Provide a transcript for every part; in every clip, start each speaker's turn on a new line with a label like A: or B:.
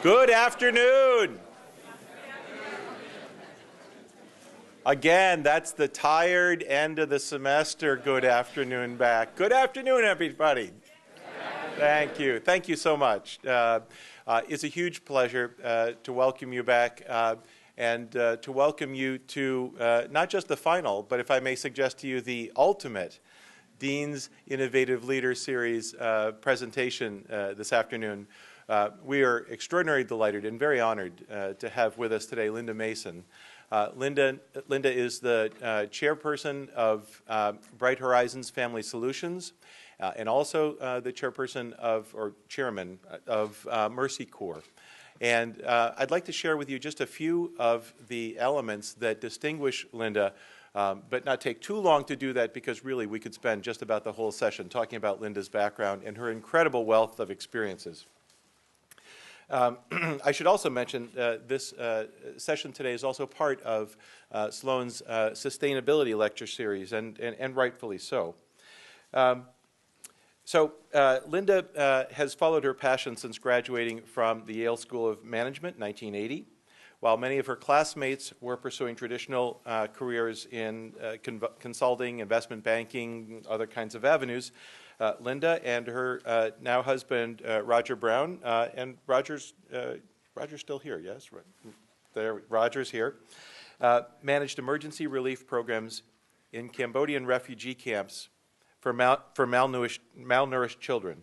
A: Good afternoon. Again, that's the tired end of the semester. Good afternoon back. Good afternoon, everybody. Thank you. Thank you so much. It's a huge pleasure to welcome you back and to welcome you to not just the final, but if I may suggest to you, the ultimate Dean's Innovative Leader Series presentation this afternoon. We are extraordinarily delighted and very honored to have with us today Linda Mason. Linda is the chairperson of Bright Horizons Family Solutions and also the chairperson of, or chairman of Mercy Corps. And I'd like to share with you just a few of the elements that distinguish Linda, but not take too long to do that because really we could spend just about the whole session talking about Linda's background and her incredible wealth of experiences. I should also mention this session today is also part of Sloan's Sustainability Lecture Series, and rightfully so. Linda has followed her passion since graduating from the Yale School of Management in 1980. While many of her classmates were pursuing traditional careers in consulting, investment banking, other kinds of avenues, Linda and her now husband Roger Brown, and Roger's still here, yes, right there. Roger's here. Managed emergency relief programs in Cambodian refugee camps for malnourished children.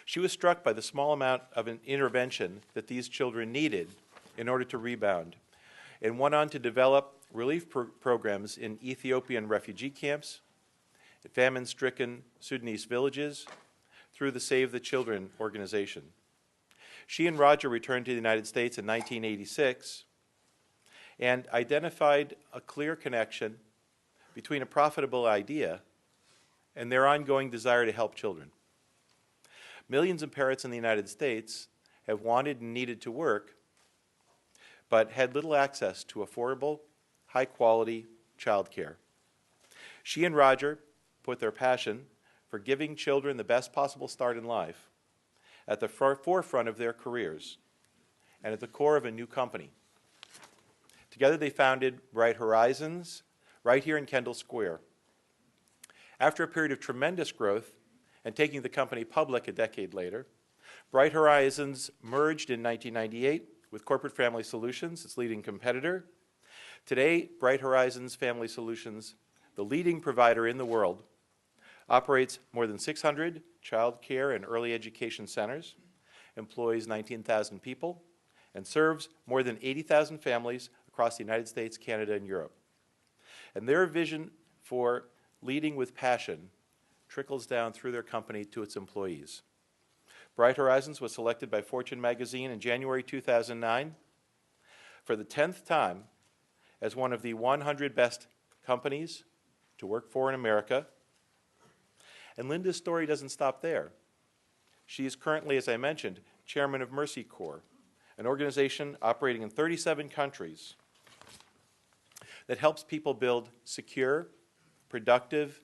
A: She was struck by the small amount of an intervention that these children needed in order to rebound, and went on to develop relief programs in Ethiopian refugee camps, famine-stricken Sudanese villages, through the Save the Children organization. She and Roger returned to the United States in 1986 and identified a clear connection between a profitable idea and their ongoing desire to help children. Millions of parents in the United States have wanted and needed to work, but had little access to affordable, high-quality child care. She and Roger put their passion for giving children the best possible start in life at the forefront of their careers and at the core of a new company. Together they founded Bright Horizons right here in Kendall Square. After a period of tremendous growth and taking the company public a decade later, Bright Horizons merged in 1998 with Corporate Family Solutions, its leading competitor. Today, Bright Horizons Family Solutions, the leading provider in the world, operates more than 600 child care and early education centers, employs 19,000 people, and serves more than 80,000 families across the United States, Canada, and Europe. And their vision for leading with passion trickles down through their company to its employees. Bright Horizons was selected by Fortune magazine in January 2009 for the 10th time as one of the 100 best companies to work for in America. And Linda's story doesn't stop there. She is currently, as I mentioned, chairman of Mercy Corps, an organization operating in 37 countries that helps people build secure, productive,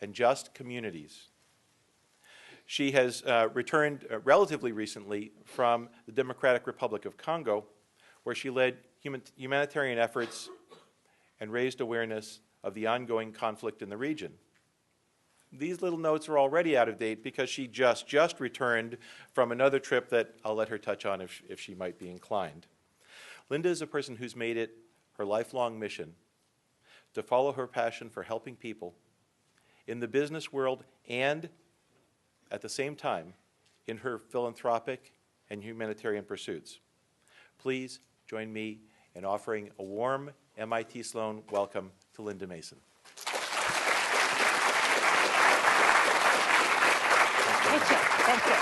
A: and just communities. She has returned relatively recently from the Democratic Republic of Congo, where she led humanitarian efforts and raised awareness of the ongoing conflict in the region. These little notes are already out of date because she just returned from another trip that I'll let her touch on if she might be inclined. Linda is a person who's made it her lifelong mission to follow her passion for helping people in the business world and, at the same time, in her philanthropic and humanitarian pursuits. Please join me in offering a warm MIT Sloan welcome to Linda Mason.
B: Thank you. Thank you.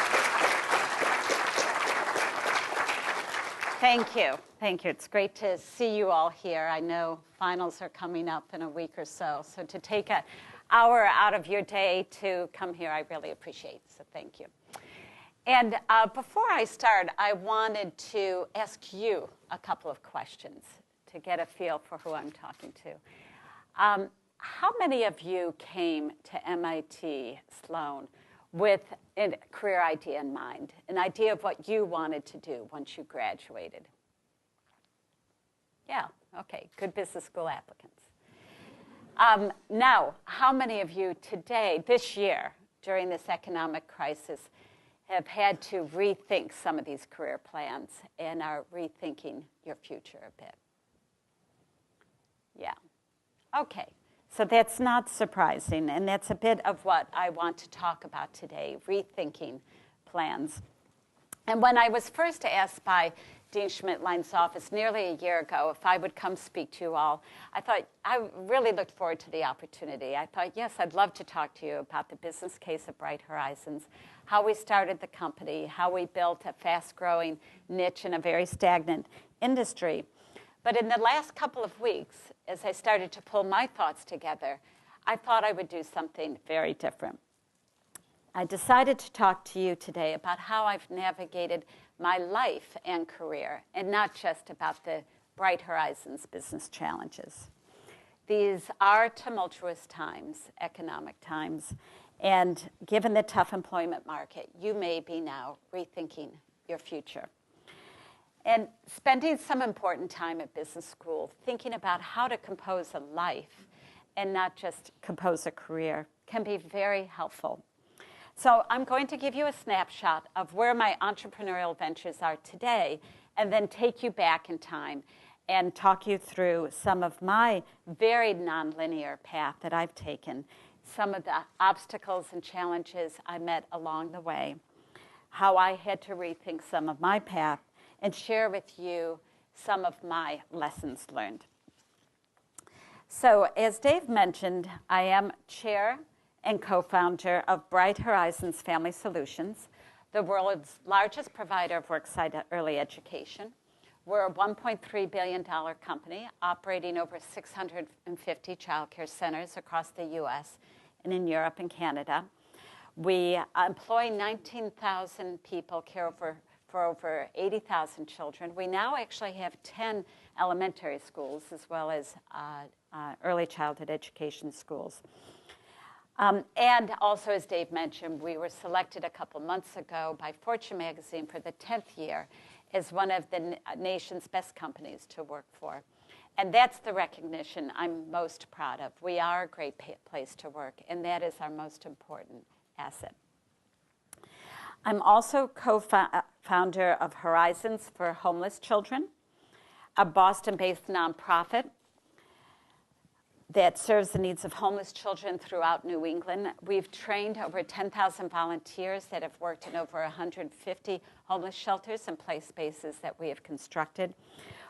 B: Thank you. Thank you. It's great to see you all here. I know finals are coming up in a week or so, so to take an hour out of your day to come here, I really appreciate, so thank you. And before I start, I wanted to ask you a couple of questions to get a feel for who I'm talking to. How many of you came to MIT Sloan with a career idea in mind, an idea of what you wanted to do once you graduated. Yeah, okay, good business school applicants. Now, how many of you today, this year, during this economic crisis, have had to rethink some of these career plans and are rethinking your future a bit? Yeah. Okay. So that's not surprising, and that's a bit of what I want to talk about today, rethinking plans. And when I was first asked by Dean Schmidtline's office nearly a year ago if I would come speak to you all, I thought I really looked forward to the opportunity. I thought, yes, I'd love to talk to you about the business case of Bright Horizons, how we started the company, how we built a fast-growing niche in a very stagnant industry. But in the last couple of weeks, as I started to pull my thoughts together, I thought I would do something very different. I decided to talk to you today about how I've navigated my life and career, and not just about the Bright Horizons business challenges. These are tumultuous times, economic times, and given the tough employment market, you may be now rethinking your future. And spending some important time at business school thinking about how to compose a life and not just compose a career can be very helpful. So I'm going to give you a snapshot of where my entrepreneurial ventures are today and then take you back in time and talk you through some of my very nonlinear path that I've taken, some of the obstacles and challenges I met along the way, how I had to rethink some of my path, and share with you some of my lessons learned. So as Dave mentioned, I am chair and co-founder of Bright Horizons Family Solutions, the world's largest provider of worksite early education. We're a $1.3 billion company operating over 650 childcare centers across the US and in Europe and Canada. We employ 19,000 people, care for over 80,000 children. We now actually have 10 elementary schools as well as early childhood education schools. And also, as Dave mentioned, we were selected a couple months ago by Fortune magazine for the 10th year as one of the nation's best companies to work for. And that's the recognition I'm most proud of. We are a great place to work, and that is our most important asset. I'm also co-founder of Horizons for Homeless Children, a Boston-based nonprofit that serves the needs of homeless children throughout New England. We've trained over 10,000 volunteers that have worked in over 150 homeless shelters and play spaces that we have constructed.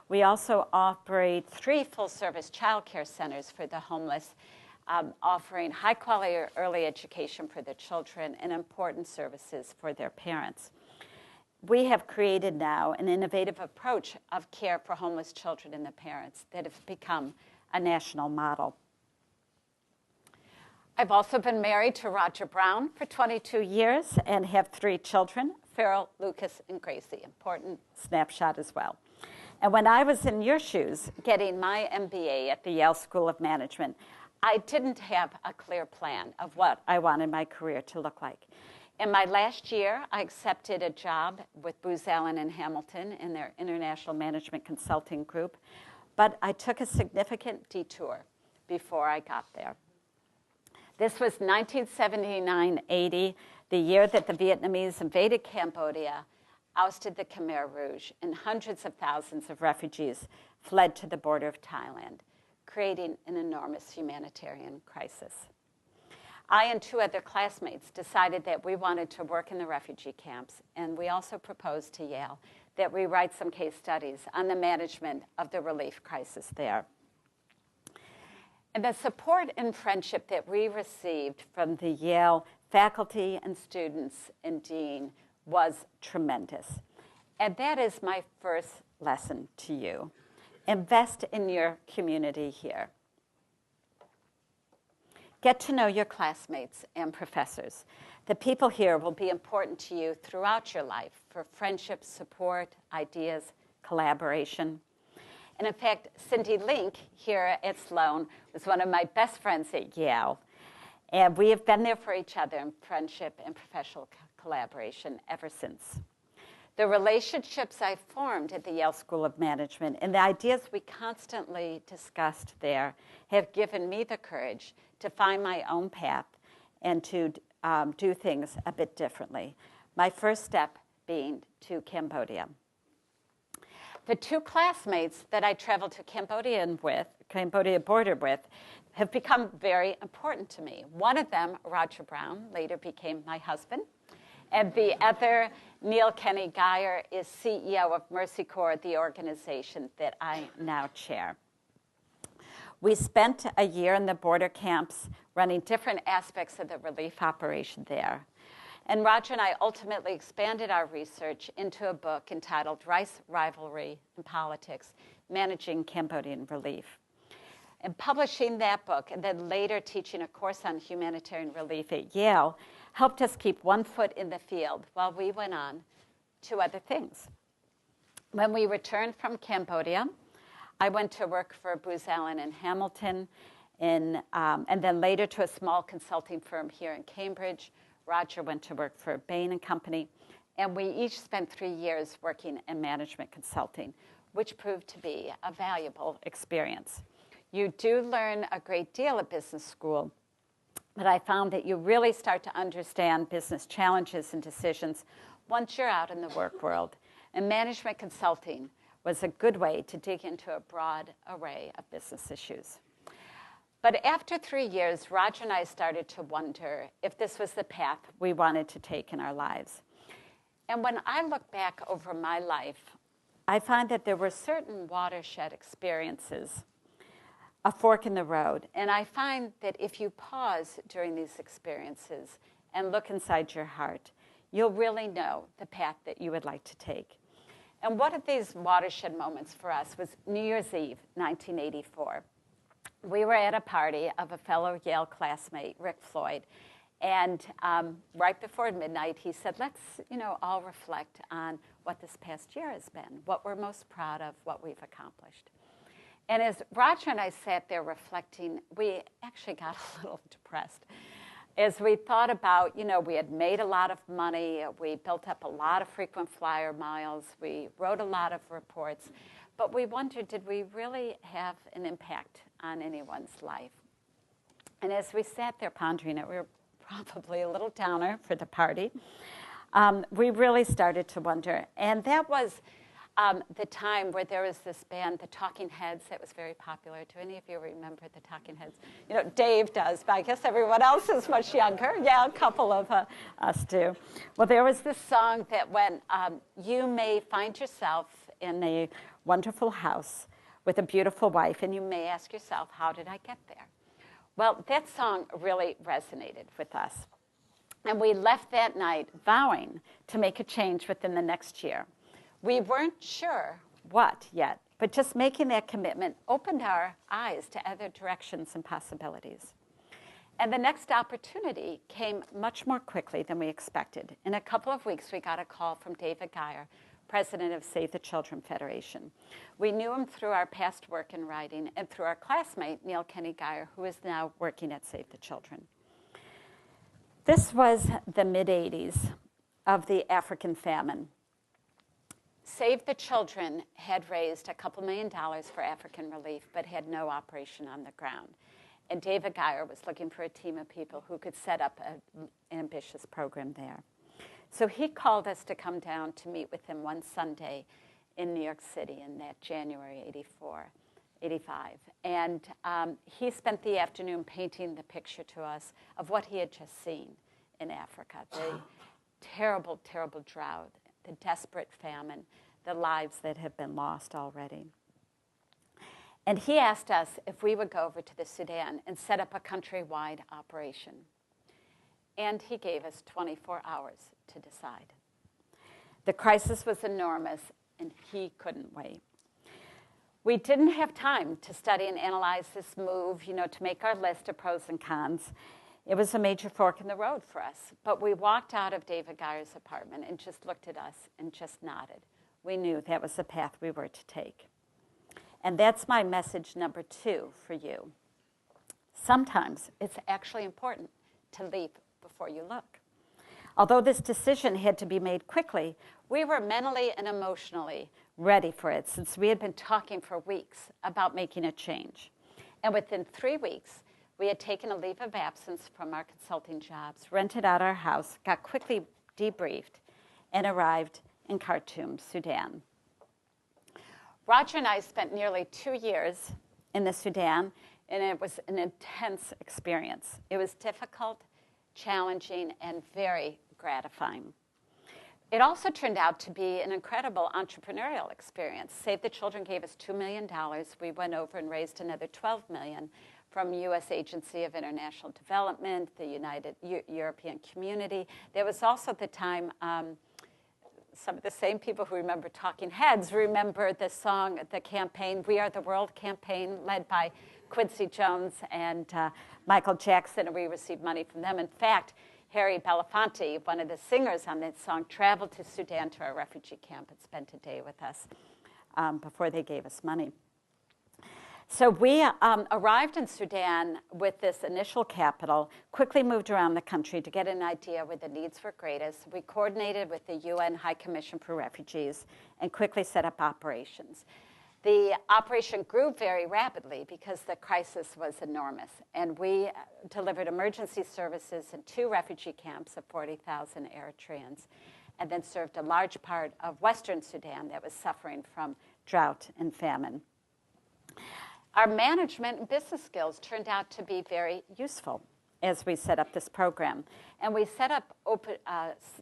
B: We also operate 3 full-service child care centers for the homeless, offering high-quality early education for the children and important services for their parents. We have created now an innovative approach of care for homeless children and their parents that have become a national model. I've also been married to Roger Brown for 22 years and have 3 children, Farrell, Lucas, and Gracie. Important snapshot as well. And when I was in your shoes getting my MBA at the Yale School of Management, I didn't have a clear plan of what I wanted my career to look like. In my last year, I accepted a job with Booz Allen and Hamilton in their international management consulting group, but I took a significant detour before I got there. This was 1979-80, the year that the Vietnamese invaded Cambodia, ousted the Khmer Rouge, and hundreds of thousands of refugees fled to the border of Thailand, creating an enormous humanitarian crisis. I and 2 other classmates decided that we wanted to work in the refugee camps, and we also proposed to Yale that we write some case studies on the management of the relief crisis there. And the support and friendship that we received from the Yale faculty and students and dean was tremendous. And that is my first lesson to you. Invest in your community here. Get to know your classmates and professors. The people here will be important to you throughout your life for friendship, support, ideas, collaboration. And in fact, Cindy Link here at Sloan was one of my best friends at Yale. And we have been there for each other in friendship and professional collaboration ever since. The relationships I formed at the Yale School of Management and the ideas we constantly discussed there have given me the courage to find my own path and to do things a bit differently. My first step being to Cambodia. The two classmates that I traveled to Cambodia border with, have become very important to me. One of them, Roger Brown, later became my husband. And the other, Neil Kenny Geyer, is CEO of Mercy Corps, the organization that I now chair. We spent a year in the border camps running different aspects of the relief operation there. And Roger and I ultimately expanded our research into a book entitled Rice, Rivalry, and Politics, Managing Cambodian Relief. And publishing that book and then later teaching a course on humanitarian relief at Yale helped us keep one foot in the field while we went on to other things. When we returned from Cambodia, I went to work for Booz Allen and Hamilton, and then later to a small consulting firm here in Cambridge. Roger went to work for Bain & Company, and we each spent 3 years working in management consulting, which proved to be a valuable experience. You do learn a great deal at business school, but I found that you really start to understand business challenges and decisions once you're out in the work world. And management consulting was a good way to dig into a broad array of business issues. But after 3 years, Roger and I started to wonder if this was the path we wanted to take in our lives. And when I look back over my life, I find that there were certain watershed experiences, a fork in the road. And I find that if you pause during these experiences and look inside your heart, you'll really know the path that you would like to take. And one of these watershed moments for us was New Year's Eve, 1984. We were at a party of a fellow Yale classmate, Rick Floyd, and right before midnight, he said, let's all reflect on what this past year has been, what we're most proud of, what we've accomplished. And as Roger and I sat there reflecting, we actually got a little depressed. As we thought about, we had made a lot of money, we built up a lot of frequent flyer miles, we wrote a lot of reports, but we wondered, did we really have an impact on anyone's life? And as we sat there pondering it, we were probably a little downer for the party. We really started to wonder. And that was the time where there was this band, the Talking Heads, that was very popular. Do any of you remember the Talking Heads? Dave does, but I guess everyone else is much younger. Yeah, a couple of us do. Well, there was this song that went, you may find yourself in a wonderful house with a beautiful wife, and you may ask yourself, how did I get there? Well, that song really resonated with us. And we left that night vowing to make a change within the next year. We weren't sure what yet, but just making that commitment opened our eyes to other directions and possibilities. And the next opportunity came much more quickly than we expected. In a couple of weeks, we got a call from David Geyer, president of Save the Children Federation. We knew him through our past work in writing and through our classmate, Neil Kenny Geyer, who is now working at Save the Children. This was the mid-'80s of the African famine. Save the Children had raised a couple $1 million for African relief, but had no operation on the ground. And David Geyer was looking for a team of people who could set up an ambitious program there. So he called us to come down to meet with him one Sunday in New York City in that January 85. And he spent the afternoon painting the picture to us of what he had just seen in Africa, the terrible, terrible drought, the desperate famine, the lives that have been lost already. And he asked us if we would go over to the Sudan and set up a countrywide operation. And he gave us 24 hours to decide. The crisis was enormous, and he couldn't wait. We didn't have time to study and analyze this move, to make our list of pros and cons. It was a major fork in the road for us. But we walked out of David Geyer's apartment and just looked at us and just nodded. We knew that was the path we were to take. And that's my message number 2 for you. Sometimes it's actually important to leap before you look. Although this decision had to be made quickly, we were mentally and emotionally ready for it since we had been talking for weeks about making a change. And within 3 weeks, we had taken a leave of absence from our consulting jobs, rented out our house, got quickly debriefed, and arrived in Khartoum, Sudan. Roger and I spent nearly 2 years in the Sudan, and it was an intense experience. It was difficult, challenging, and very gratifying. It also turned out to be an incredible entrepreneurial experience. Save the Children gave us $2 million. We went over and raised another $12 million from U.S. Agency of International Development, the United European Community. There was also at the time, some of the same people who remember Talking Heads remember the song, the campaign, We Are the World campaign, led by Quincy Jones and Michael Jackson, and we received money from them. In fact, Harry Belafonte, one of the singers on that song, traveled to Sudan to our refugee camp and spent a day with us before they gave us money. So we arrived in Sudan with this initial capital, quickly moved around the country to get an idea where the needs were greatest. We coordinated with the UN High Commission for Refugees and quickly set up operations. The operation grew very rapidly because the crisis was enormous. And we delivered emergency services in 2 refugee camps of 40,000 Eritreans, and then served a large part of Western Sudan that was suffering from drought and famine. Our management and business skills turned out to be very useful as we set up this program. And we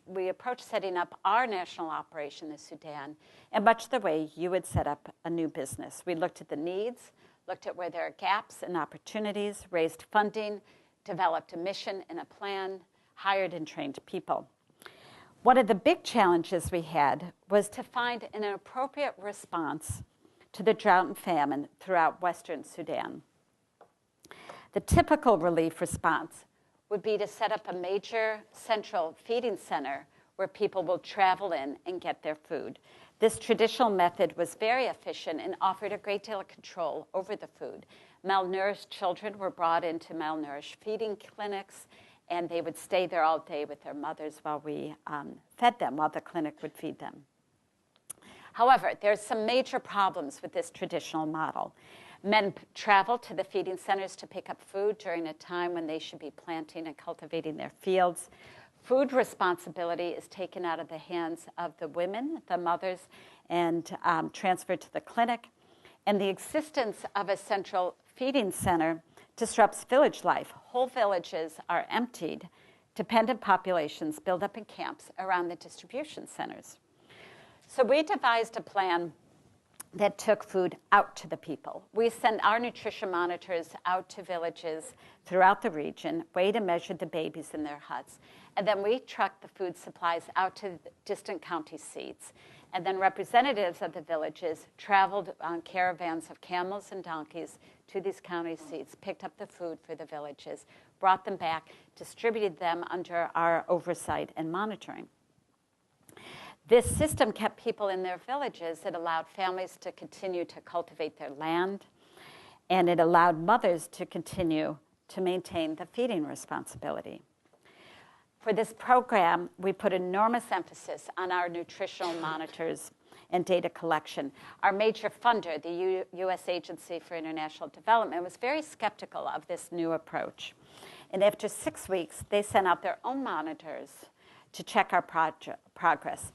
B: we approached setting up our national operation in Sudan in much the way you would set up a new business. We looked at the needs, looked at where there are gaps and opportunities, raised funding, developed a mission and a plan, hired and trained people. One of the big challenges we had was to find an appropriate response to the drought and famine throughout Western Sudan. The typical relief response would be to set up a major central feeding center where people will travel in and get their food. This traditional method was very efficient and offered a great deal of control over the food. Malnourished children were brought into malnourished feeding clinics, and they would stay there all day with their mothers while we fed them, while the clinic would feed them. However, there's some major problems with this traditional model. Men travel to the feeding centers to pick up food during a time when they should be planting and cultivating their fields. Food responsibility is taken out of the hands of the women, the mothers, and transferred to the clinic. And the existence of a central feeding center disrupts village life. Whole villages are emptied. Dependent populations build up in camps around the distribution centers. So we devised a plan that took food out to the people. We sent our nutrition monitors out to villages throughout the region, weighed and measured the babies in their huts, and then we trucked the food supplies out to distant county seats. And then representatives of the villages traveled on caravans of camels and donkeys to these county seats, picked up the food for the villages, brought them back, distributed them under our oversight and monitoring. This system kept people in their villages. It allowed families to continue to cultivate their land, and it allowed mothers to continue to maintain the feeding responsibility. For this program, we put enormous emphasis on our nutritional monitors and data collection. Our major funder, the U.S. Agency for International Development, was very skeptical of this new approach. And after 6 weeks, they sent out their own monitors to check our progress.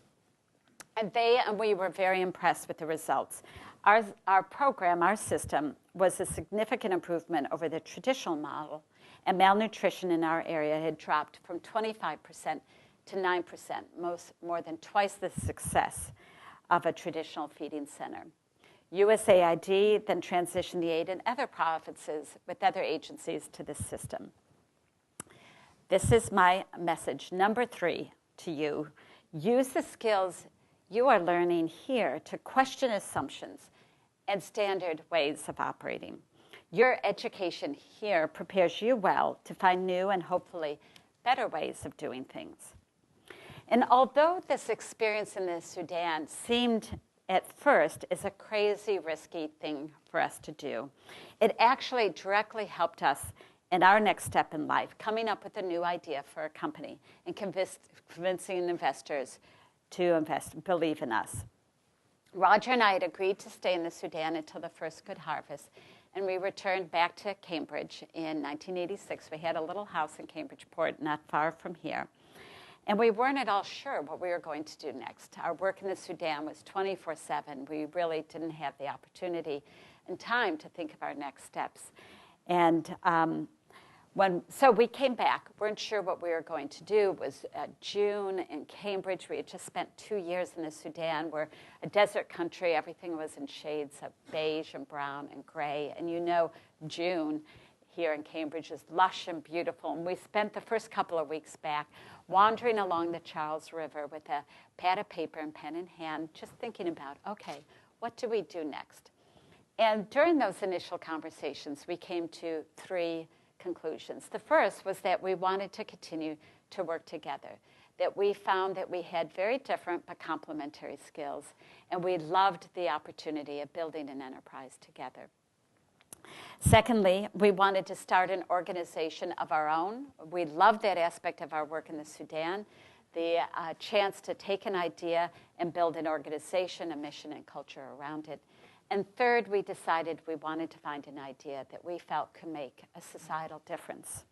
B: And we were very impressed with the results. Our program, our system, was a significant improvement over the traditional model, and malnutrition in our area had dropped from 25% to 9%, more than twice the success of a traditional feeding center. USAID then transitioned the aid in other provinces with other agencies to this system. This is my message, number 3, to you. Use the skills you are learning here to question assumptions and standard ways of operating. Your education here prepares you well to find new and hopefully better ways of doing things. And although this experience in the Sudan seemed at first as a crazy, risky thing for us to do, it actually directly helped us and our next step in life, coming up with a new idea for a company and convincing investors to believe in us. Roger and I had agreed to stay in the Sudan until the first good harvest, and we returned back to Cambridge in 1986. We had a little house in Cambridgeport, not far from here. And we weren't at all sure what we were going to do next. Our work in the Sudan was 24/7. We really didn't have the opportunity and time to think of our next steps. And so we came back. Weren't sure what we were going to do. It was June in Cambridge. We had just spent 2 years in the Sudan. We're a desert country. Everything was in shades of beige and brown and gray. And you know, June here in Cambridge is lush and beautiful. And we spent the first couple of weeks back wandering along the Charles River with a pad of paper and pen in hand, just thinking about, okay, what do we do next? And during those initial conversations, we came to 3 conclusions. The first was that we wanted to continue to work together, that we found that we had very different but complementary skills, and we loved the opportunity of building an enterprise together. Secondly, we wanted to start an organization of our own. We loved that aspect of our work in the Sudan, the chance to take an idea and build an organization, a mission, and culture around it. And third, we decided we wanted to find an idea that we felt could make a societal difference.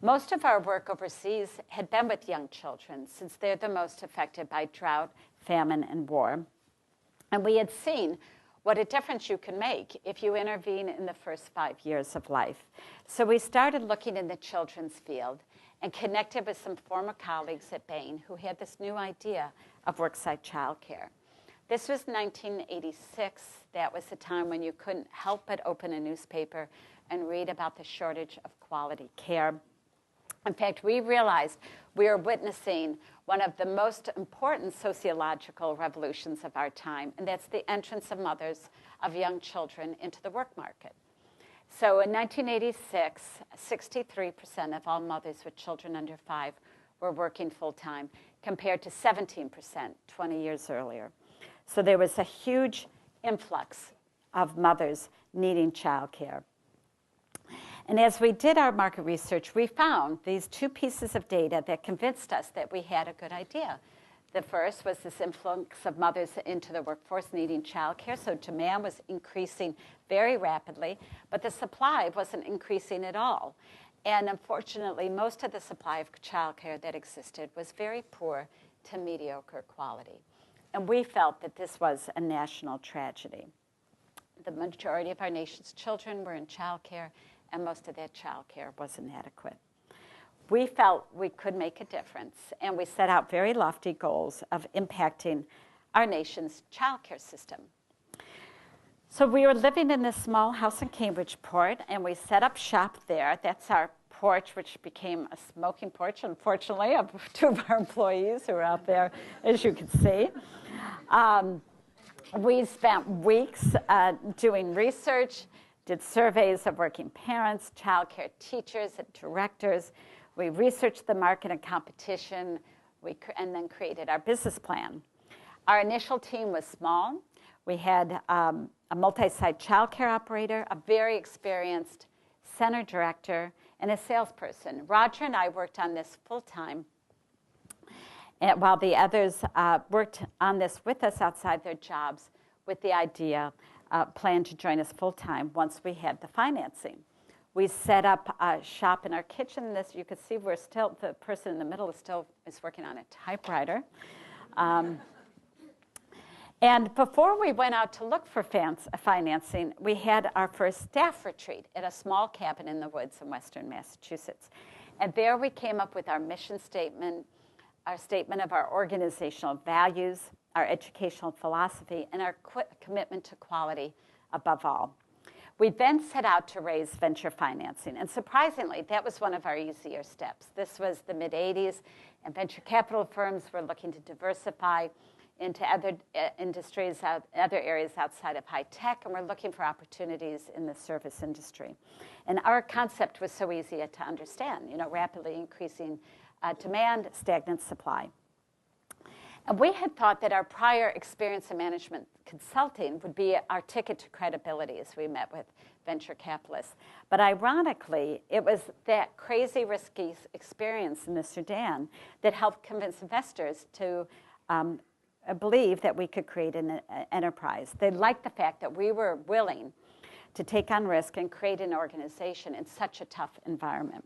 B: Most of our work overseas had been with young children, since they're the most affected by drought, famine, and war. And we had seen what a difference you can make if you intervene in the first 5 years of life. So we started looking in the children's field and connected with some former colleagues at Bain who had this new idea of worksite childcare. This was 1986. That was the time when you couldn't help but open a newspaper and read about the shortage of quality care. In fact, we realized we were witnessing one of the most important sociological revolutions of our time, and that's the entrance of mothers of young children into the work market. So in 1986, 63% of all mothers with children under 5 were working full-time, compared to 17% 20 years earlier. So there was a huge influx of mothers needing childcare. And as we did our market research, we found these 2 pieces of data that convinced us that we had a good idea. The first was this influx of mothers into the workforce needing childcare. So demand was increasing very rapidly, but the supply wasn't increasing at all. And unfortunately, most of the supply of childcare that existed was very poor to mediocre quality. And we felt that this was a national tragedy. The majority of our nation's children were in childcare, and most of that childcare wasn't adequate. We felt we could make a difference, and we set out very lofty goals of impacting our nation's childcare system. So we were living in this small house in Cambridgeport, and we set up shop there. That's our porch, which became a smoking porch, unfortunately, of 2 of our employees who are out there, as you can see. We spent weeks doing research, did surveys of working parents, childcare teachers, and directors. We researched the market and competition, and then created our business plan. Our initial team was small. We had a multi-site childcare operator, a very experienced center director, and a salesperson. Roger and I worked on this full-time, and while the others worked on this with us outside their jobs with the idea, planned to join us full-time once we had the financing. We set up a shop in our kitchen. This, you can see, the person in the middle is working on a typewriter. And before we went out to look for financing, we had our first staff retreat at a small cabin in the woods in Western Massachusetts. And there we came up with our mission statement, our statement of our organizational values, our educational philosophy, and our commitment to quality above all. We then set out to raise venture financing. And surprisingly, that was one of our easier steps. This was the mid-'80s, and venture capital firms were looking to diversify into other industries, other areas outside of high tech, and we're looking for opportunities in the service industry. And our concept was so easy to understand, rapidly increasing demand, stagnant supply. And we had thought that our prior experience in management consulting would be our ticket to credibility as we met with venture capitalists. But ironically, it was that crazy, risky experience in the Sudan that helped convince investors to believe that we could create an enterprise. They liked the fact that we were willing to take on risk and create an organization in such a tough environment.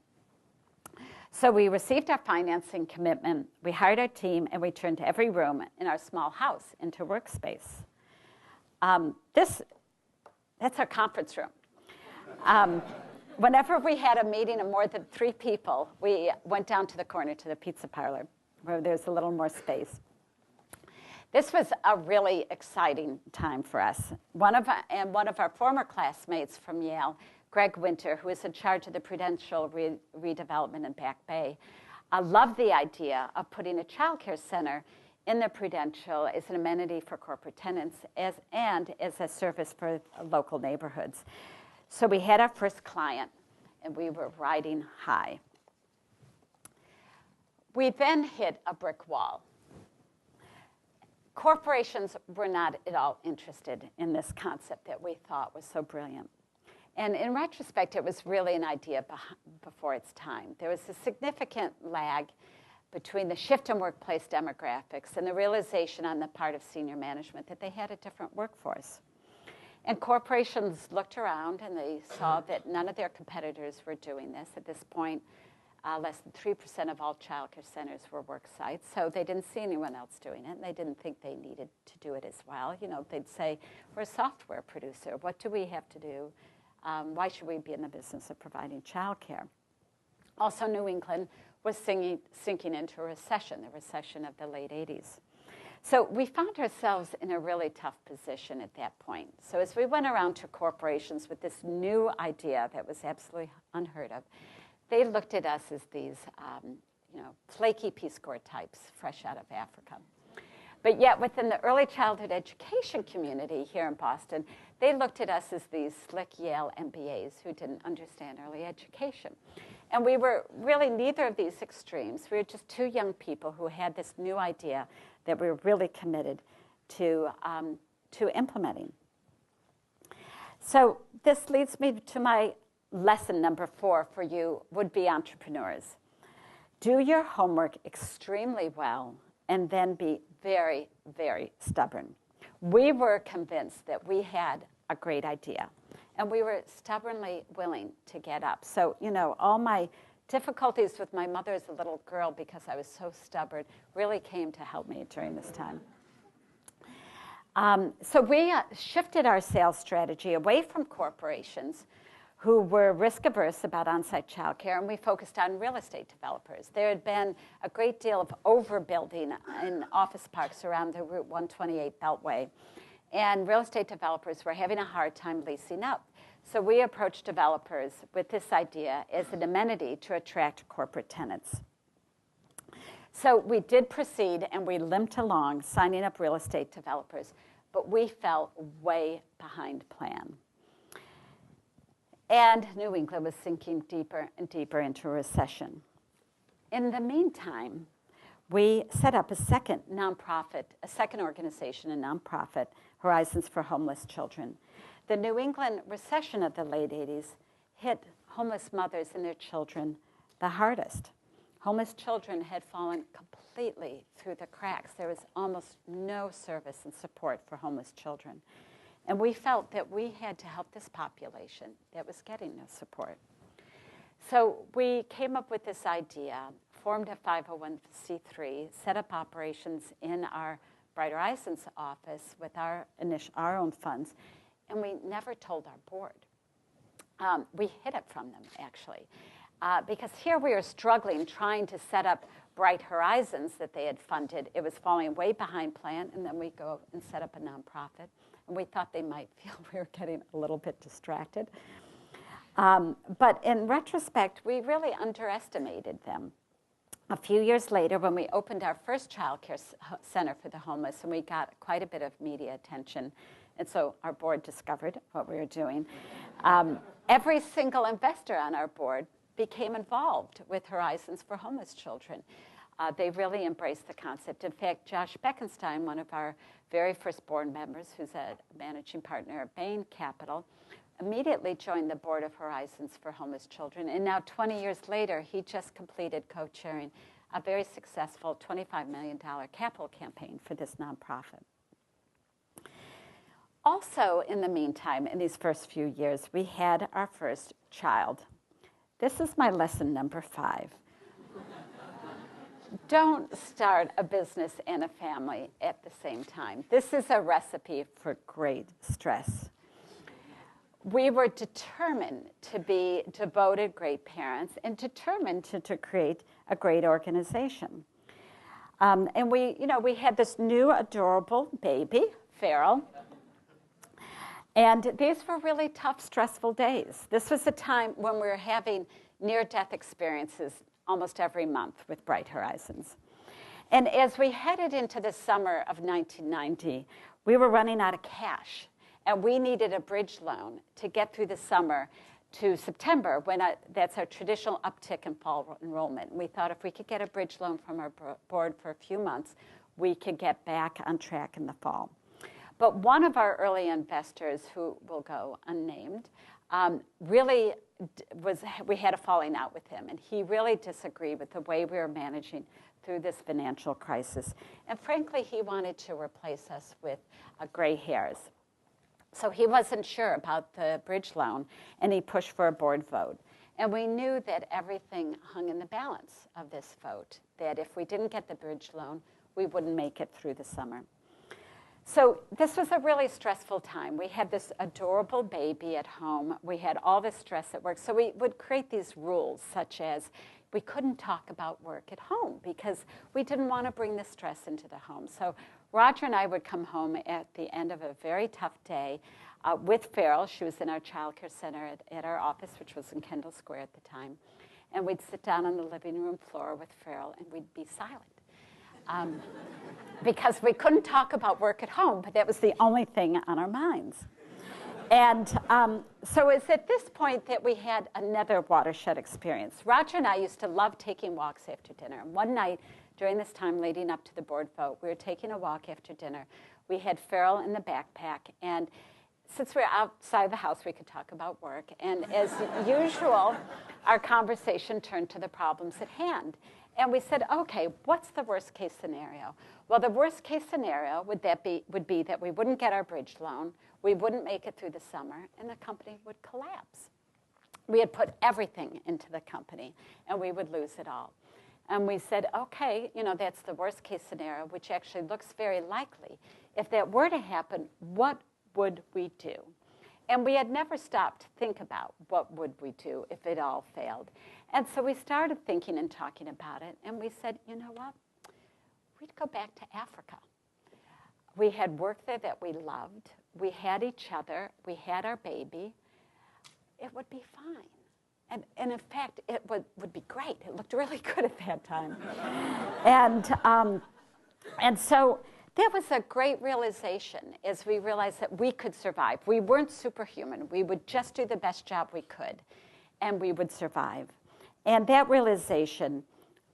B: So we received our financing commitment, we hired our team, and we turned every room in our small house into workspace. That's our conference room. Whenever we had a meeting of more than 3 people, we went down to the corner to the pizza parlor where there's a little more space. This was a really exciting time for us. One of our former classmates from Yale, Greg Winter, who is in charge of the Prudential redevelopment in Back Bay, loved the idea of putting a child care center in the Prudential as an amenity for corporate tenants and as a service for local neighborhoods. So we had our first client, and we were riding high. We then hit a brick wall. Corporations were not at all interested in this concept that we thought was so brilliant. And in retrospect, it was really an idea before its time. There was a significant lag between the shift in workplace demographics and the realization on the part of senior management that they had a different workforce. And corporations looked around and they saw that none of their competitors were doing this. At this point, less than 3% of all child care centers were work sites, so they didn't see anyone else doing it, and they didn't think they needed to do it as well. You know, they'd say, we're a software producer. What do we have to do? Why should we be in the business of providing child care? Also, New England was sinking into a recession, the recession of the late 80s. So we found ourselves in a really tough position at that point. So as we went around to corporations with this new idea that was absolutely unheard of, they looked at us as these flaky Peace Corps types fresh out of Africa. But yet within the early childhood education community here in Boston, they looked at us as these slick Yale MBAs who didn't understand early education. And we were really neither of these extremes. We were just 2 young people who had this new idea that we were really committed to implementing. So this leads me to my lesson number 4 for you would-be entrepreneurs. Do your homework extremely well and then be very, very stubborn. We were convinced that we had a great idea, and we were stubbornly willing to get up. So, you know, all my difficulties with my mother as a little girl because I was so stubborn really came to help me during this time. So we shifted our sales strategy away from corporations who were risk-averse about on-site childcare, and we focused on real estate developers. There had been a great deal of overbuilding in office parks around the Route 128 Beltway, and real estate developers were having a hard time leasing up. So we approached developers with this idea as an amenity to attract corporate tenants. So we did proceed, and we limped along, signing up real estate developers, but we fell way behind plan. And New England was sinking deeper and deeper into a recession. In the meantime, we set up a second organization, a nonprofit, Horizons for Homeless Children. The New England recession of the late 80s hit homeless mothers and their children the hardest. Homeless children had fallen completely through the cracks. There was almost no service and support for homeless children. And we felt that we had to help this population that was getting no support. So we came up with this idea, formed a 501c3, set up operations in our Bright Horizons office with our own funds, and we never told our board. We hid it from them, actually, because here we were struggling trying to set up Bright Horizons that they had funded. It was falling way behind plan, and then we go and set up a nonprofit. And we thought they might feel we were getting a little bit distracted. But in retrospect, we really underestimated them. A few years later, when we opened our first child care center for the homeless, and we got quite a bit of media attention, and so our board discovered what we were doing, every single investor on our board became involved with Horizons for Homeless Children. They really embraced the concept. In fact, Josh Beckenstein, one of our very first board members, who's a managing partner at Bain Capital, immediately joined the board of Horizons for Homeless Children. And now 20 years later, he just completed co-chairing a very successful $25 million capital campaign for this nonprofit. Also, in the meantime, in these first few years, we had our first child. This is my lesson number 5. Don't start a business and a family at the same time. This is a recipe for great stress. We were determined to be devoted great parents and determined to create a great organization. And we had this new adorable baby, Farrell. And these were really tough, stressful days. This was a time when we were having near-death experiences almost every month with Bright Horizons. And as we headed into the summer of 1990, we were running out of cash. And we needed a bridge loan to get through the summer to September, when that's our traditional uptick in fall enrollment. We thought if we could get a bridge loan from our board for a few months, we could get back on track in the fall. But one of our early investors, who will go unnamed, really we had a falling out with him. And he really disagreed with the way we were managing through this financial crisis. And frankly, he wanted to replace us with gray hairs. So he wasn't sure about the bridge loan, and he pushed for a board vote. And we knew that everything hung in the balance of this vote, that if we didn't get the bridge loan, we wouldn't make it through the summer. So this was a really stressful time. We had this adorable baby at home. We had all this stress at work. So we would create these rules, such as we couldn't talk about work at home because we didn't want to bring the stress into the home. So Roger and I would come home at the end of a very tough day with Farrell. She was in our child care center at our office, which was in Kendall Square at the time. And we'd sit down on the living room floor with Farrell, and we'd be silent. Because we couldn't talk about work at home, but that was the only thing on our minds. And so it's at this point that we had another watershed experience. Roger and I used to love taking walks after dinner. And one night, during this time leading up to the board vote, we were taking a walk after dinner. We had Farrell in the backpack, and since we were outside the house, we could talk about work. And as usual, our conversation turned to the problems at hand. And we said, okay, what's the worst case scenario? Well, the worst case scenario would be that we wouldn't get our bridge loan, we wouldn't make it through the summer, and the company would collapse. We had put everything into the company, and we would lose it all. And we said, okay, that's the worst case scenario, which actually looks very likely. If that were to happen, what would we do? And we had never stopped to think about what would we do if it all failed. And so we started thinking and talking about it, and we said, you know what? We'd go back to Africa. We had work there that we loved. We had each other. We had our baby. It would be fine. And in fact, it would be great. It looked really good at that time. And so that was a great realization as we realized that we could survive. We weren't superhuman. We would just do the best job we could, and we would survive. And that realization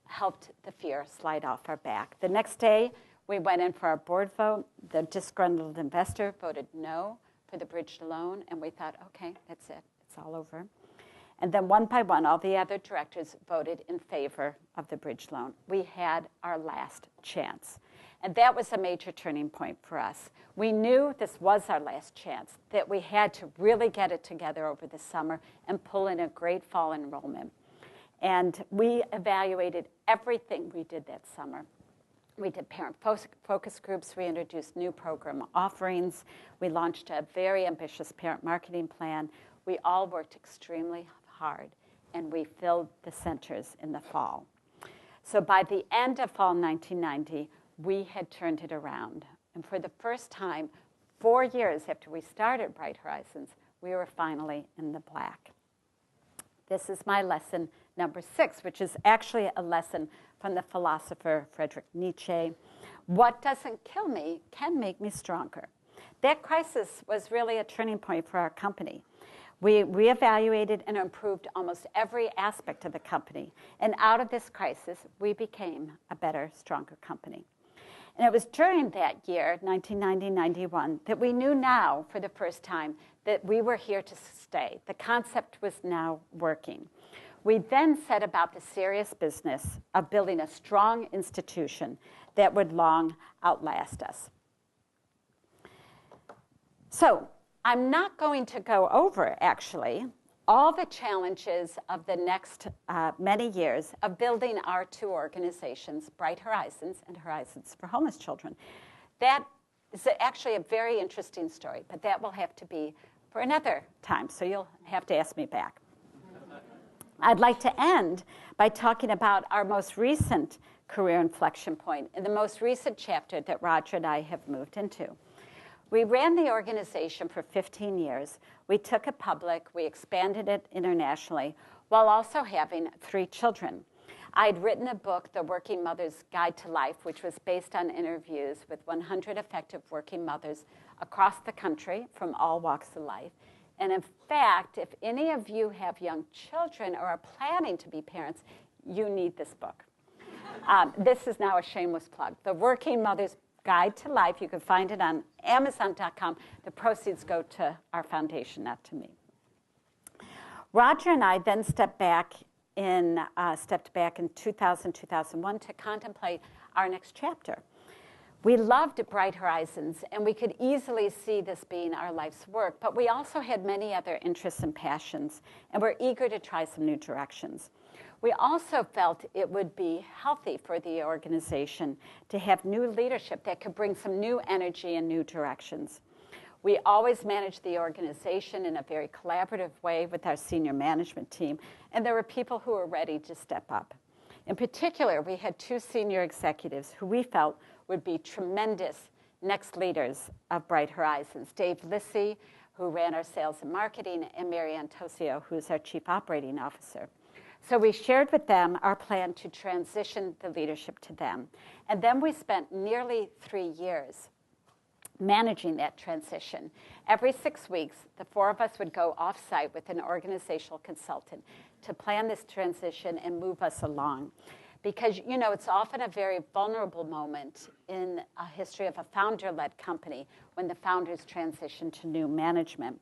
B: helped the fear slide off our back. The next day, we went in for our board vote. The disgruntled investor voted no for the bridge loan, and we thought, okay, that's it. It's all over. And then one by one, all the other directors voted in favor of the bridge loan. We had our last chance. And that was a major turning point for us. We knew this was our last chance, that we had to really get it together over the summer and pull in a great fall enrollment. And we evaluated everything we did that summer. We did parent focus groups. We introduced new program offerings. We launched a very ambitious parent marketing plan. We all worked extremely hard, and we filled the centers in the fall. So by the end of fall 1990, we had turned it around. And for the first time, 4 years after we started Bright Horizons, we were finally in the black. This is my lesson number 6, which is actually a lesson from the philosopher Friedrich Nietzsche. What doesn't kill me can make me stronger. That crisis was really a turning point for our company. We reevaluated and improved almost every aspect of the company. And out of this crisis, we became a better, stronger company. And it was during that year, 1990-91, that we knew now for the first time that we were here to stay. The concept was now working. We then set about the serious business of building a strong institution that would long outlast us. So I'm not going to go over, actually, all the challenges of the next many years of building our two organizations, Bright Horizons and Horizons for Homeless Children. That is actually a very interesting story, but that will have to be for another time, so you'll have to ask me back. I'd like to end by talking about our most recent career inflection point and the most recent chapter that Roger and I have moved into. We ran the organization for 15 years. We took it public. We expanded it internationally while also having 3 children. I'd written a book, The Working Mother's Guide to Life, which was based on interviews with 100 effective working mothers across the country from all walks of life. And in fact, if any of you have young children or are planning to be parents, you need this book. This is now a shameless plug. The Working Mother's Guide to Life. You can find it on Amazon.com. The proceeds go to our foundation, not to me. Roger and I then stepped back in 2000, 2001 to contemplate our next chapter. We loved Bright Horizons, and we could easily see this being our life's work, but we also had many other interests and passions, and we're eager to try some new directions. We also felt it would be healthy for the organization to have new leadership that could bring some new energy and new directions. We always managed the organization in a very collaborative way with our senior management team, and there were people who were ready to step up. In particular, we had 2 senior executives who we felt would be tremendous next leaders of Bright Horizons. Dave Lissy, who ran our sales and marketing, and Marianne Tosio, who's our chief operating officer. So we shared with them our plan to transition the leadership to them. And then we spent nearly 3 years managing that transition. Every 6 weeks, the 4 of us would go off-site with an organizational consultant to plan this transition and move us along. Because, you know, it's often a very vulnerable moment in a history of a founder-led company when the founders transition to new management.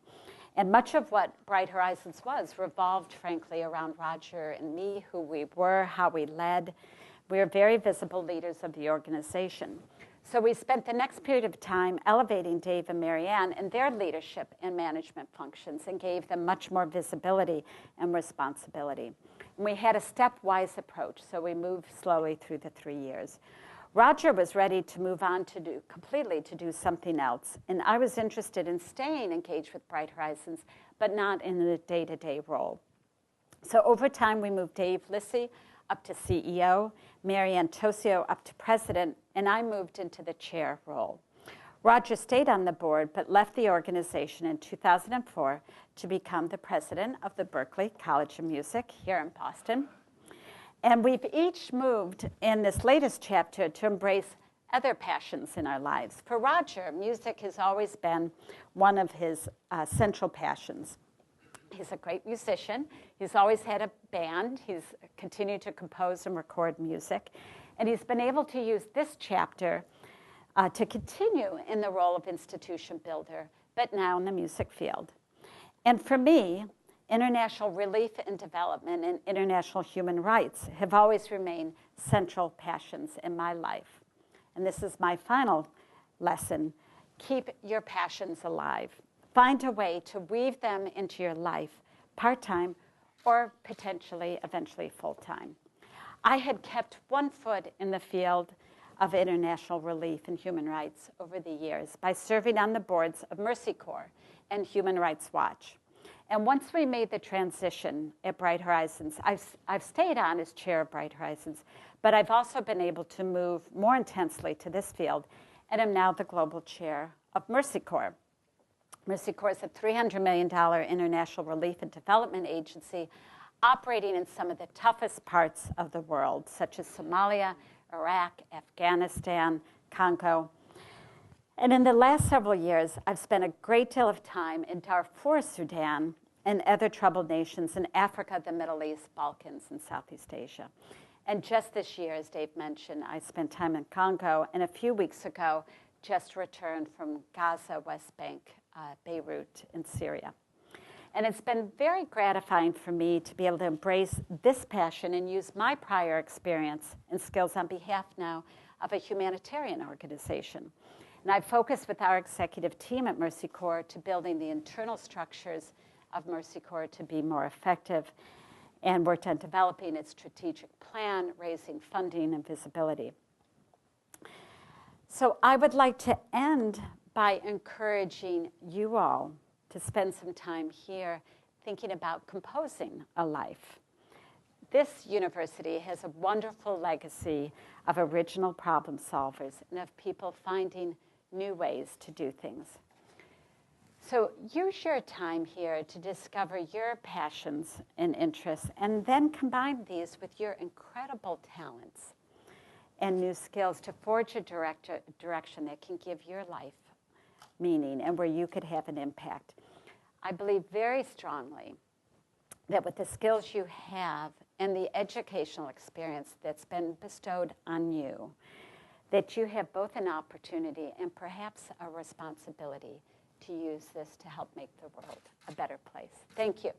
B: And much of what Bright Horizons was revolved, frankly, around Roger and me, who we were, how we led. We are very visible leaders of the organization. So we spent the next period of time elevating Dave and Marianne in their leadership and management functions and gave them much more visibility and responsibility. And we had a stepwise approach, so we moved slowly through the 3 years. Roger was ready to move on to do something else. And I was interested in staying engaged with Bright Horizons, but not in the day-to-day role. So over time, we moved Dave Lissy up to CEO, Marianne Tosio up to president, and I moved into the chair role. Roger stayed on the board, but left the organization in 2004 to become the president of the Berklee College of Music here in Boston. And we've each moved in this latest chapter to embrace other passions in our lives. For Roger, music has always been one of his central passions. He's a great musician. He's always had a band. He's continued to compose and record music. And he's been able to use this chapter to continue in the role of institution builder, but now in the music field. And for me, international relief and development and international human rights have always remained central passions in my life. And this is my final lesson. Keep your passions alive. Find a way to weave them into your life, part-time or potentially eventually full-time. I had kept one foot in the field of international relief and human rights over the years by serving on the boards of Mercy Corps and Human Rights Watch. And once we made the transition at Bright Horizons, I've stayed on as chair of Bright Horizons, but I've also been able to move more intensely to this field, and am now the global chair of Mercy Corps. Mercy Corps is a $300 million international relief and development agency operating in some of the toughest parts of the world, such as Somalia, Iraq, Afghanistan, Congo. And in the last several years, I've spent a great deal of time in Darfur, Sudan, and other troubled nations in Africa, the Middle East, Balkans, and Southeast Asia. And just this year, as Dave mentioned, I spent time in Congo, and a few weeks ago, just returned from Gaza, West Bank, Beirut, and Syria. And it's been very gratifying for me to be able to embrace this passion and use my prior experience and skills on behalf now of a humanitarian organization. And I've focused with our executive team at Mercy Corps to building the internal structures of Mercy Corps to be more effective, and worked on developing its strategic plan, raising funding and visibility. So I would like to end by encouraging you all to spend some time here thinking about composing a life. This university has a wonderful legacy of original problem solvers and of people finding new ways to do things. So use your time here to discover your passions and interests, and then combine these with your incredible talents and new skills to forge a direction that can give your life meaning and where you could have an impact. I believe very strongly that with the skills you have and the educational experience that's been bestowed on you, that you have both an opportunity and perhaps a responsibility to use this to help make the world a better place. Thank you.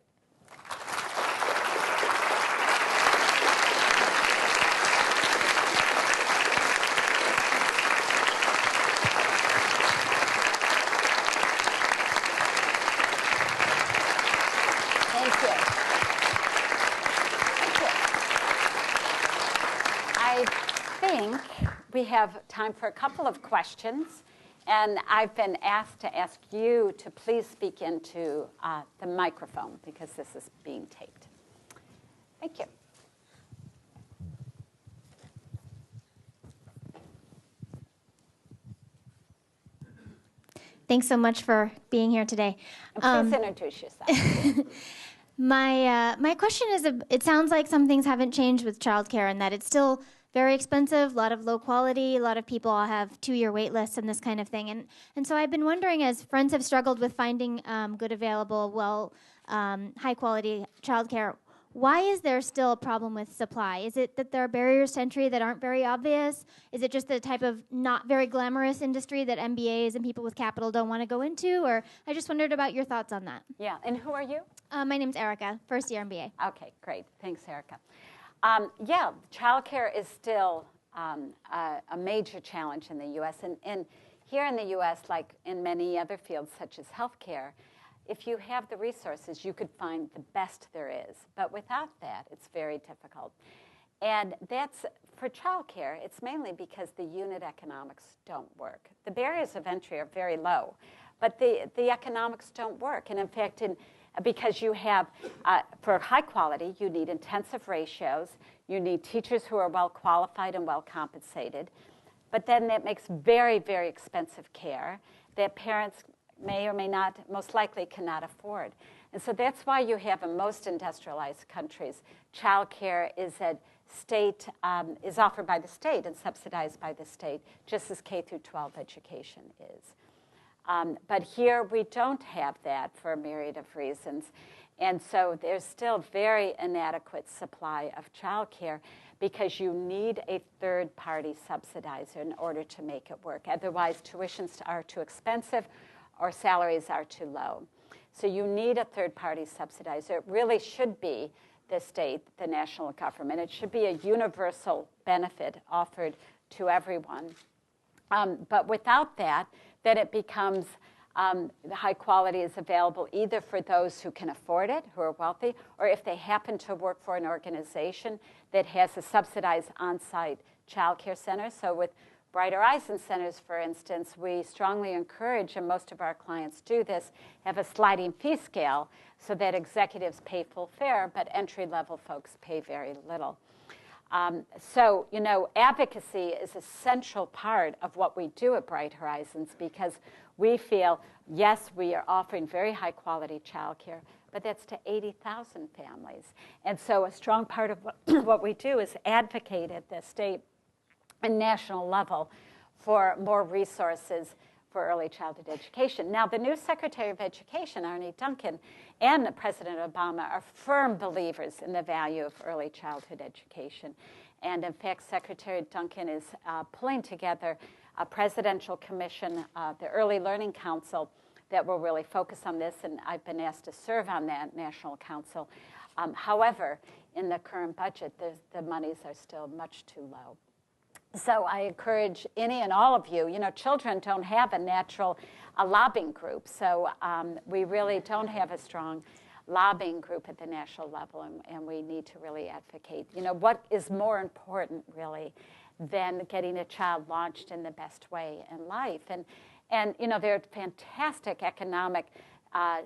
B: Thank you. Thank you. I think we have time for a couple of questions. And I've been asked to ask you to please speak into the microphone because this is being taped. Thank you.
C: Thanks so much for being here today.
B: And please introduce yourself.
C: My question is, it sounds like some things haven't changed with childcare and that it's still very expensive, a lot of low quality, a lot of people have 2-year wait lists and this kind of thing. And so I've been wondering, as friends have struggled with finding good available, high quality childcare, why is there still a problem with supply? Is it that there are barriers to entry that aren't very obvious? Is it just the type of not very glamorous industry that MBAs and people with capital don't want to go into? Or I just wondered about your thoughts on that.
B: Yeah, and who are you?
C: My name's Erica, first year MBA.
B: Okay, great. Thanks, Erica. Yeah, childcare is still a major challenge in the U.S. And here in the U.S., like in many other fields such as healthcare, if you have the resources, you could find the best there is. But without that, it's very difficult. And that's, for childcare, it's mainly because the unit economics don't work. The barriers of entry are very low, but the economics don't work. And in fact, because you have, for high quality, you need intensive ratios. You need teachers who are well qualified and well compensated. But then that makes very, very expensive care that parents may or may not, most likely cannot afford. And so that's why you have in most industrialized countries, child care is is offered by the state and subsidized by the state, just as K through 12 education is. But here we don't have that for a myriad of reasons. And so there's still very inadequate supply of child care because you need a third-party subsidizer in order to make it work. Otherwise, tuitions are too expensive or salaries are too low. So you need a third-party subsidizer. It really should be the state, the national government. It should be a universal benefit offered to everyone. But without that, then it becomes the high quality is available either for those who can afford it, who are wealthy, or if they happen to work for an organization that has a subsidized on-site child care center. So with Bright Horizons Centers, for instance, we strongly encourage, and most of our clients do this, have a sliding fee scale so that executives pay full fare, but entry-level folks pay very little. So, advocacy is a central part of what we do at Bright Horizons because we feel, yes, we are offering very high-quality childcare, but that's to 80,000 families. And so a strong part of what we do is advocate at the state and national level for more resources for early childhood education. Now, the new Secretary of Education, Arne Duncan, and President Obama are firm believers in the value of early childhood education. And in fact, Secretary Duncan is pulling together a presidential commission, the Early Learning Council, that will really focus on this, and I've been asked to serve on that National Council. However, in the current budget, the monies are still much too low. So I encourage any and all of you, children don't have a natural lobbying group, so we really don't have a strong lobbying group at the national level, and we need to really advocate. What is more important, really, than getting a child launched in the best way in life? And there are fantastic economic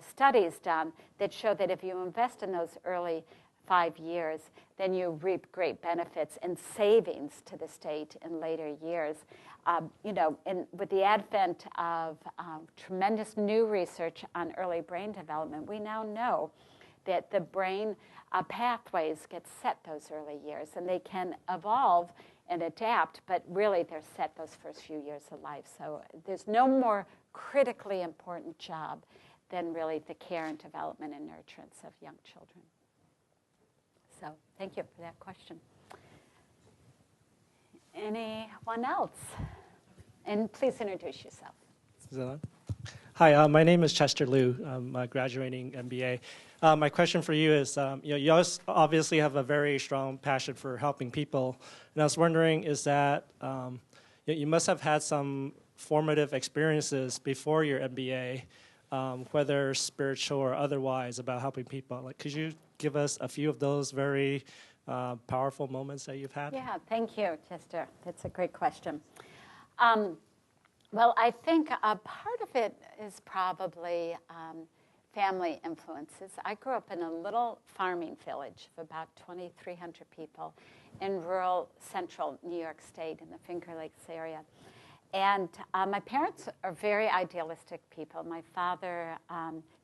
B: studies done that show that if you invest in those early 5 years, then you reap great benefits and savings to the state in later years. And with the advent of tremendous new research on early brain development, we now know that the brain pathways get set those early years, and they can evolve and adapt, but really they're set those first few years of life. So there's no more critically important job than really the care and development and nurturance of young children. So thank you for that question. Anyone else? And please introduce yourself.
D: Is that on? Hi, my name is Chester Liu. I'm graduating MBA. My question for you is, you obviously have a very strong passion for helping people. And I was wondering, is that you must have had some formative experiences before your MBA, whether spiritual or otherwise, about helping people. Could you give us a few of those very powerful moments that you've had?
B: Yeah, thank you, Chester. That's a great question. Well, I think a part of it is probably family influences. I grew up in a little farming village of about 2,300 people in rural central New York State in the Finger Lakes area. And my parents are very idealistic people. My father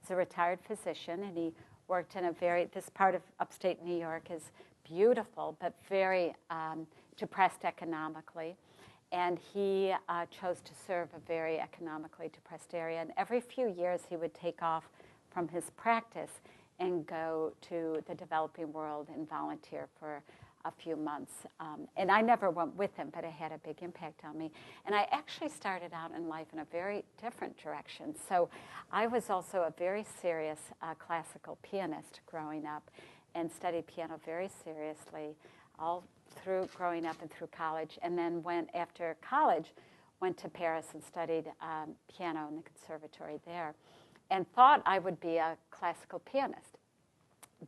B: is a retired physician, and he worked in this part of upstate New York is beautiful, but very depressed economically. And he chose to serve a very economically depressed area. And every few years, he would take off from his practice and go to the developing world and volunteer for a few months. And I never went with him, but it had a big impact on me. And I actually started out in life in a very different direction. So I was also a very serious classical pianist growing up and studied piano very seriously all through growing up and through college. And then after college, went to Paris and studied piano in the conservatory there and thought I would be a classical pianist.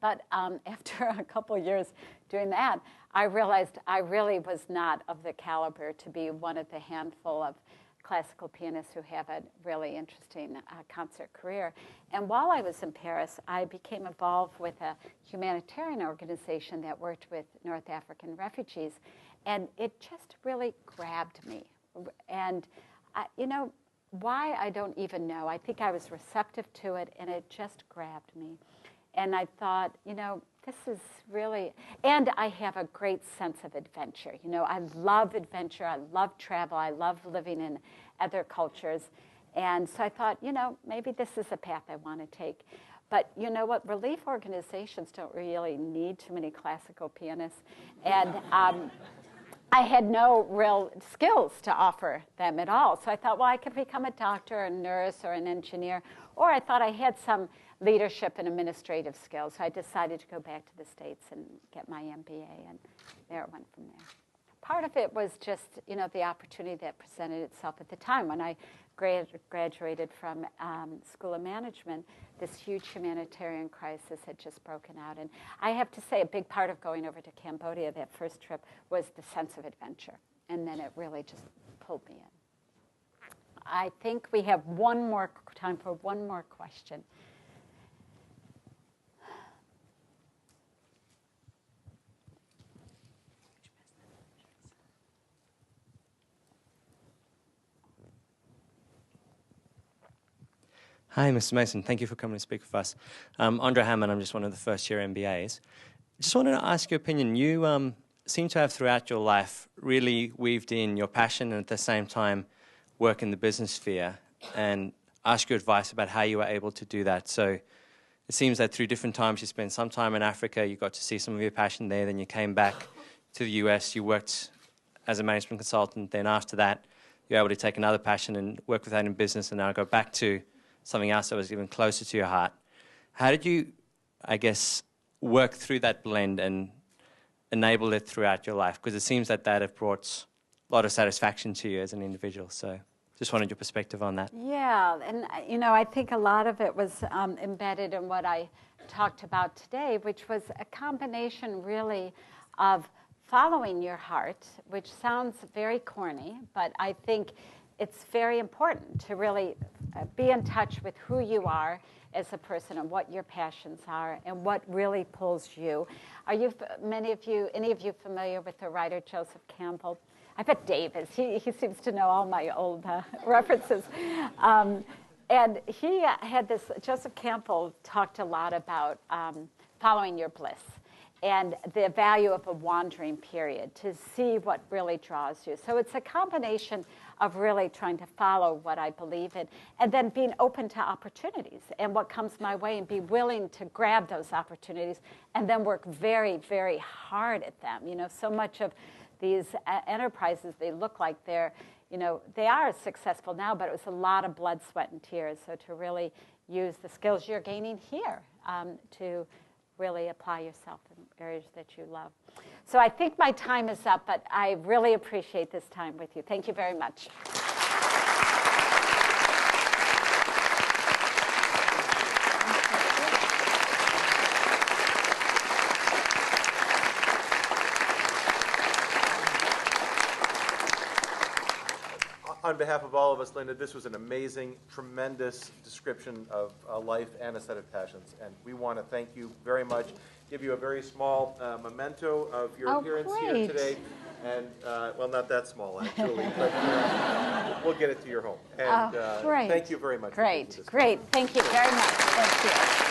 B: But after a couple of years doing that, I realized I really was not of the caliber to be one of the handful of classical pianists who have a really interesting concert career. And while I was in Paris, I became involved with a humanitarian organization that worked with North African refugees. And it just really grabbed me. And, why, I don't even know. I think I was receptive to it, and it just grabbed me. And I thought, this is really, and I have a great sense of adventure. I love adventure. I love travel. I love living in other cultures. And so I thought, maybe this is a path I want to take. But you know what? Relief organizations don't really need too many classical pianists. And I had no real skills to offer them at all. So I thought, well, I could become a doctor, a nurse, or an engineer. Or I thought I had some leadership and administrative skills. So I decided to go back to the States and get my MBA, and there it went from there. Part of it was just, the opportunity that presented itself at the time. When I graduated from School of Management, this huge humanitarian crisis had just broken out. And I have to say, a big part of going over to Cambodia, that first trip, was the sense of adventure. And then it really just pulled me in. I think we have time for one more question.
E: Hi, Mr. Mason. Thank you for coming to speak with us. Andre Hammond, I'm just one of the first-year MBAs. Just wanted to ask your opinion. You seem to have, throughout your life, really weaved in your passion and at the same time work in the business sphere and ask your advice about how you were able to do that. So it seems that through different times, you spent some time in Africa, you got to see some of your passion there, then you came back to the US, you worked as a management consultant, then after that, you were able to take another passion and work with that in business, and now go back to something else that was even closer to your heart. How did you, I guess, work through that blend and enable it throughout your life? Because it seems that that have brought a lot of satisfaction to you as an individual. So just wanted your perspective on that.
B: Yeah, and I think a lot of it was embedded in what I talked about today, which was a combination really of following your heart, which sounds very corny, but I think it's very important to really be in touch with who you are as a person and what your passions are and what really pulls you. Are you, any of you familiar with the writer Joseph Campbell? I bet Dave is. He seems to know all my old references. And he had this, Joseph Campbell talked a lot about following your bliss and the value of a wandering period to see what really draws you. So it's a combination of really trying to follow what I believe in and then being open to opportunities and what comes my way and be willing to grab those opportunities and then work very, very hard at them. So much of these enterprises, they look like they're, they are successful now, but it was a lot of blood, sweat, and tears. So to really use the skills you're gaining here to really apply yourself in areas that you love. So I think my time is up, but I really appreciate this time with you. Thank you very much.
A: On behalf of all of us, Linda, this was an amazing, tremendous description of a life and a set of passions. And we want to thank you very much, give you a very small memento of your appearance here today. And, well, not that small, actually, but we'll get it to your home. And
B: great.
A: thank you very much.
B: Great. Thank you very much. Thank you.